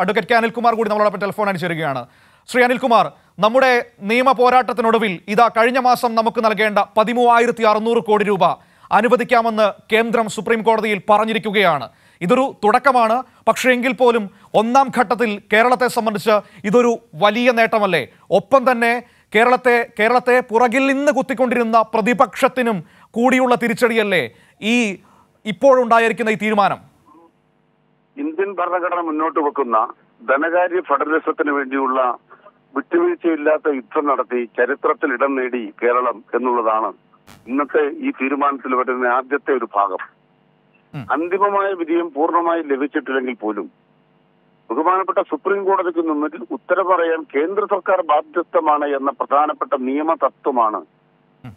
Advocate K Anilkumar കൂടി നമ്മളോടൊപ്പം telephone അടിച്ചിരിക്കുകയാണ്. Shri Anilkumar, നമ്മുടെ നിയമ പോരാട്ടത്തിനൊടുവിൽ ഇതാ കഴിഞ്ഞ മാസം നമുക്ക് നൽകേണ്ട 13,600 കോടി രൂപ അനുവദിക്കാമെന്ന് കേന്ദ്രം സുപ്രീം കോടതിയിൽ പറഞ്ഞിരിക്കുകയാണ്. ഇതൊരു തുടക്കമാണ്. പക്ഷേ എങ്കിൽ പോലും ഒന്നാം ഘട്ടത്തിൽ കേരളത്തെ സംബന്ധിച്ച് ഇതൊരു വലിയ നേട്ടമല്ലേ? ഒപ്പം തന്നെ കേരളത്തെ പുറകിൽ നിന്ന് കുത്തിക്കൊണ്ടിരുന്ന പ്രതിപക്ഷത്തിനും കൂടിയുള്ള തിരിച്ചടിയല്ലേ ഈ ഇപ്പോഴുണ്ടായിരിക്കുന്ന ഈ തീരുമാനം? ഇന്ത്യൻ ഭരണഘടന മുന്നോട്ട് വെക്കുന്ന ധനകാര്യ ഫെഡറലിസത്തിന് വേണ്ടിയുള്ള വിട്ടുവീഴ്ചയില്ലാത്ത യുദ്ധം നടത്തി ചരിത്രത്തിൽ ഇടം നേടി കേരളം എന്നുള്ളതാണ് ഇന്നത്തെ ഈ തീരുമാനത്തിൽ വരുന്ന ആദ്യത്തെ ഒരു ഭാഗം. അന്തിമമായ വിജയം പൂർണ്ണമായി ലഭിച്ചിട്ടില്ലെങ്കിൽ പോലും ബഹുമാനപ്പെട്ട സുപ്രീം കോടതിക്ക് മുന്നിൽ ഉത്തരവ് പറയാൻ കേന്ദ്ര സർക്കാർ ബാധ്യസ്ഥമാണ് എന്ന പ്രധാനപ്പെട്ട നിയമ തത്വമാണ്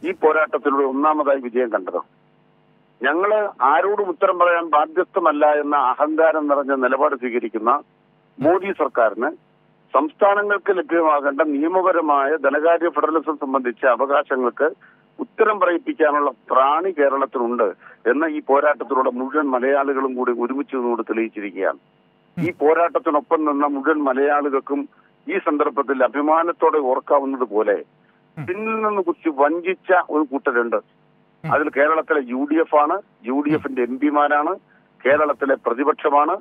ഈ പോരാട്ടത്തിലൂടെ ഒന്നാമതായി വിജയം കണ്ടത്. ഞങ്ങള് ആരോടും ഉത്തരം പറയാൻ ബാധ്യസ്ഥമല്ല എന്ന അഹങ്കാരം നിറഞ്ഞ നിലപാട് സ്വീകരിക്കുന്ന മോദി സർക്കാരിന് സംസ്ഥാനങ്ങൾക്ക് ലഭ്യമാകേണ്ട നിയമപരമായ ധനകാര്യ ഫെഡറലിസം സംബന്ധിച്ച അവകാശങ്ങൾക്ക് ഉത്തരം പറയിപ്പിക്കാനുള്ള ത്രാണി കേരളത്തിനുണ്ട് എന്ന ഈ പോരാട്ടത്തിലൂടെ മുഴുവൻ മലയാളികളും കൂടി ഒരുമിച്ച് നിന്നുകൊണ്ട് തെളിയിച്ചിരിക്കുകയാണ്. ഈ പോരാട്ടത്തിനൊപ്പം നിന്ന മുഴുവൻ മലയാളികൾക്കും ഈ സന്ദർഭത്തിൽ അഭിമാനത്തോടെ ഓർക്കാവുന്നത് പോലെ പിന്നിൽ നിന്ന് കുറിച്ച് വഞ്ചിച്ച ഒരു കൂട്ടരുണ്ട്. അതിൽ കേരളത്തിലെ UDF ആണ്, UDFന്റെ MP-മാരാണ്, കേരളത്തിലെ പ്രതിപക്ഷമാണ്,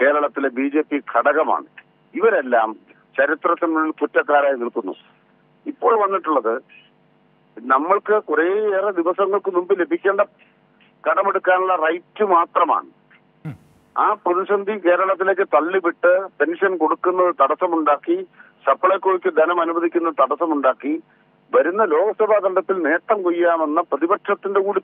കേരളത്തിലെ BJP ഘടകമാണ്. ഇവരെല്ലാം ചരിത്രത്തിനുള്ളിൽ കുറ്റക്കാരായി നിൽക്കുന്നു. ഇപ്പോൾ വന്നിട്ടുള്ളത് നമ്മൾക്ക് കുറേയേറെ ദിവസങ്ങൾക്ക് മുമ്പ് ലഭിക്കേണ്ട കടമെടുക്കാനുള്ള റൈറ്റ് മാത്രമാണ്. ആ പ്രതിസന്ധി കേരളത്തിലേക്ക് തള്ളിവിട്ട് പെൻഷൻ കൊടുക്കുന്നത് തടസ്സമുണ്ടാക്കി, സപ്ലൈകോയ്ക്ക് ധനം അനുവദിക്കുന്നത് തടസ്സമുണ്ടാക്കി വരുന്ന ലോക്സഭാ ഖണ്ഡത്തിൽ നേട്ടം കൊയ്യാമെന്ന പ്രതിപക്ഷത്തിന്റെ കൂടി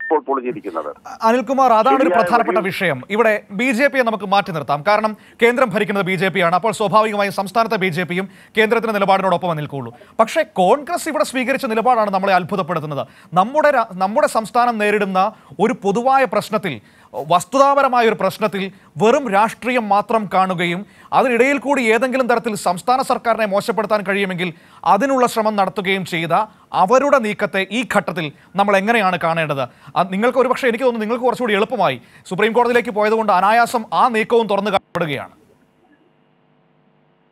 ഇപ്പോൾ പൊളിഞ്ഞിരിക്കുന്നത്. അനിൽകുമാർ, അതാണ് ഒരു പ്രധാനപ്പെട്ട വിഷയം. ഇവിടെ BJPയെ നമുക്ക് മാറ്റി നിർത്താം. കാരണം കേന്ദ്രം ഭരിക്കുന്നത് BJP ആണ്. അപ്പോൾ സ്വാഭാവികമായും സംസ്ഥാനത്തെ BJPയും കേന്ദ്രത്തിന്റെ നിലപാടിനോടൊപ്പം നിൽക്കുകയുള്ളൂ. പക്ഷേ കോൺഗ്രസ് ഇവിടെ സ്വീകരിച്ച നിലപാടാണ് നമ്മളെ അത്ഭുതപ്പെടുത്തുന്നത്. നമ്മുടെ സംസ്ഥാനം നേരിടുന്ന ഒരു പൊതുവായ പ്രശ്നത്തിൽ, വസ്തുതാപരമായ ഒരു പ്രശ്നത്തിൽ വെറും രാഷ്ട്രീയം മാത്രം കാണുകയും അതിനിടയിൽ കൂടി ഏതെങ്കിലും തരത്തിൽ സംസ്ഥാന സർക്കാരിനെ മോശപ്പെടുത്താൻ കഴിയുമെങ്കിൽ അതിനുള്ള ശ്രമം നടത്തുകയും ചെയ്ത അവരുടെ നീക്കത്തെ ഈ ഘട്ടത്തിൽ നമ്മൾ എങ്ങനെയാണ് കാണേണ്ടത്? നിങ്ങൾക്ക് ഒരുപക്ഷെ എനിക്ക് തോന്നുന്നു നിങ്ങൾക്ക് കുറച്ചുകൂടി എളുപ്പമായി സുപ്രീം കോടതിയിലേക്ക് പോയതുകൊണ്ട് അനായാസം ആ നീക്കവും തുറന്നു കാണപ്പെടുകയാണ്.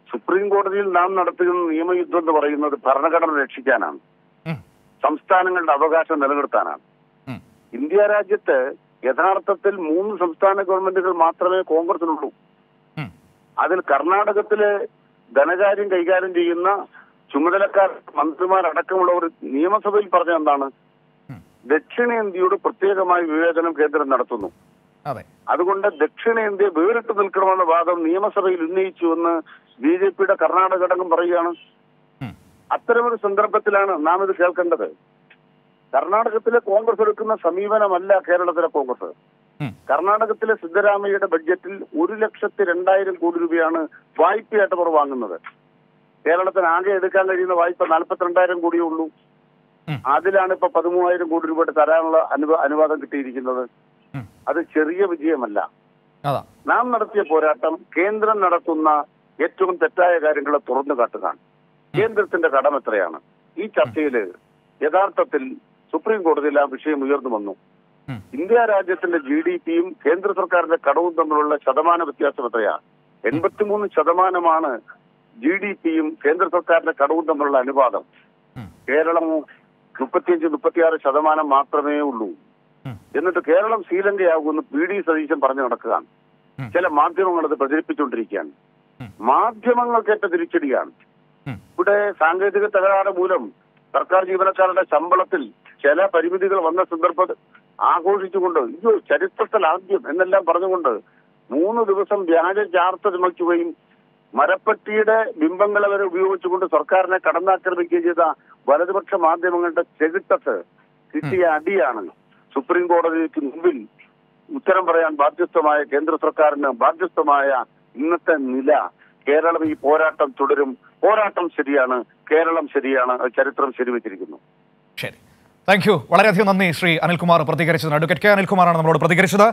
സുപ്രീം കോടതിയിൽ നാം നടത്തുന്ന നിയമയുദ്ധം എന്ന് പറയുന്നത് ഭരണഘടന രക്ഷിക്കാനാണ്, സംസ്ഥാനങ്ങളുടെ അവകാശം നിലനിർത്താനാണ്. ഇന്ത്യ രാജ്യത്ത് യഥാർത്ഥത്തിൽ 3 സംസ്ഥാന ഗവൺമെന്റുകൾ മാത്രമേ കോൺഗ്രസിനുള്ളൂ. അതിൽ കർണാടകത്തിലെ ധനകാര്യം കൈകാര്യം ചെയ്യുന്ന ചുമതലക്കാർ മന്ത്രിമാരടക്കമുള്ളവർ നിയമസഭയിൽ പറഞ്ഞ എന്താണ്? ദക്ഷിണേന്ത്യയോട് പ്രത്യേകമായി വിവേചനം കേന്ദ്രം നടത്തുന്നു. അതുകൊണ്ട് ദക്ഷിണേന്ത്യ വേറിട്ട് നിൽക്കണമെന്ന വാദം നിയമസഭയിൽ ഉന്നയിച്ചുവെന്ന് BJPയുടെ കർണാടക ഘടകം പറയുകയാണ്. അത്തരമൊരു സന്ദർഭത്തിലാണ് നാം ഇത് കേൾക്കേണ്ടത്. കർണാടകത്തിലെ കോൺഗ്രസ് എടുക്കുന്ന സമീപനമല്ല കേരളത്തിലെ കോൺഗ്രസ്. കർണാടകത്തിലെ സിദ്ധരാമയ്യയുടെ ബഡ്ജറ്റിൽ 1,02,000 കോടി രൂപയാണ് വായ്പയായിട്ട് അവർ വാങ്ങുന്നത്. കേരളത്തിന് ആകെ എടുക്കാൻ കഴിയുന്ന വായ്പ 42,000 കോടിയേ ഉള്ളൂ. അതിലാണ് ഇപ്പൊ 13,000 കോടി രൂപ തരാനുള്ള അനുവാദം കിട്ടിയിരിക്കുന്നത്. അത് ചെറിയ വിജയമല്ല. നാം നടത്തിയ പോരാട്ടം കേന്ദ്രം നടത്തുന്ന ഏറ്റവും തെറ്റായ കാര്യങ്ങളെ തുറന്നു കാട്ടുകയാണ്. കേന്ദ്രത്തിന്റെ കടം എത്രയാണ്? ഈ ചർച്ചയിൽ യഥാർത്ഥത്തിൽ സുപ്രീം കോടതിയിൽ ആ വിഷയം ഉയർന്നു വന്നു. ഇന്ത്യ രാജ്യത്തിന്റെ GDPയും കേന്ദ്ര സർക്കാരിന്റെ കടവും തമ്മിലുള്ള ശതമാന വ്യത്യാസം എത്രയാണ്? 83% GDPയും കേന്ദ്ര സർക്കാരിന്റെ കടവും തമ്മിലുള്ള അനുപാതം. കേരളം 35-36% മാത്രമേ ഉള്ളൂ. എന്നിട്ട് കേരളം ശ്രീലങ്കയാകുമെന്ന് PD സതീശൻ പറഞ്ഞു നടക്കുകയാണ്. ചില മാധ്യമങ്ങൾ അത് പ്രചരിപ്പിച്ചുകൊണ്ടിരിക്കുകയാണ്. മാധ്യമങ്ങൾക്കേറ്റ തിരിച്ചടിയാണ്. ഇവിടെ സാങ്കേതിക തകരാറ് മൂലം സർക്കാർ ജീവനക്കാരുടെ ശമ്പളത്തിൽ ചില പരിമിതികൾ വന്ന സന്ദർഭത്തിൽ ആഘോഷിച്ചുകൊണ്ട് ഇത് ചരിത്രത്തിൽ ആദ്യം എന്നെല്ലാം പറഞ്ഞുകൊണ്ട് 3 ദിവസം വ്യാജ ചാർത്ത ചുമക്കുകയും മരപ്പട്ടിയുടെ ബിംബങ്ങളെ വരെ ഉപയോഗിച്ചുകൊണ്ട് സർക്കാരിനെ കടന്നാക്രമിക്കുകയും ചെയ്ത വലതുപക്ഷ മാധ്യമങ്ങളുടെ ചെകിട്ടത്ത് കിട്ടിയ അടിയാണ് സുപ്രീം കോടതിക്ക് മുമ്പിൽ ഉത്തരം പറയാൻ ബാധ്യസ്ഥമായ കേന്ദ്ര സർക്കാരിന് ബാധ്യസ്ഥമായ ഇന്നത്തെ നില. കേരളം ഈ പോരാട്ടം തുടരും. പോരാട്ടം ശരിയാണ്, കേരളം ശരിയാണ്, ചരിത്രം ശരിവെച്ചിരിക്കുന്നു. ശരി, താങ്ക് യു. വളരെയധികം നന്ദി ശ്രീ അനിൽകുമാർ പ്രതികരിച്ചതിന്. അഡ്വക്കേറ്റ് കെ അനിൽകുമാറാണ് നമ്മളോട് പ്രതികരിച്ചത്.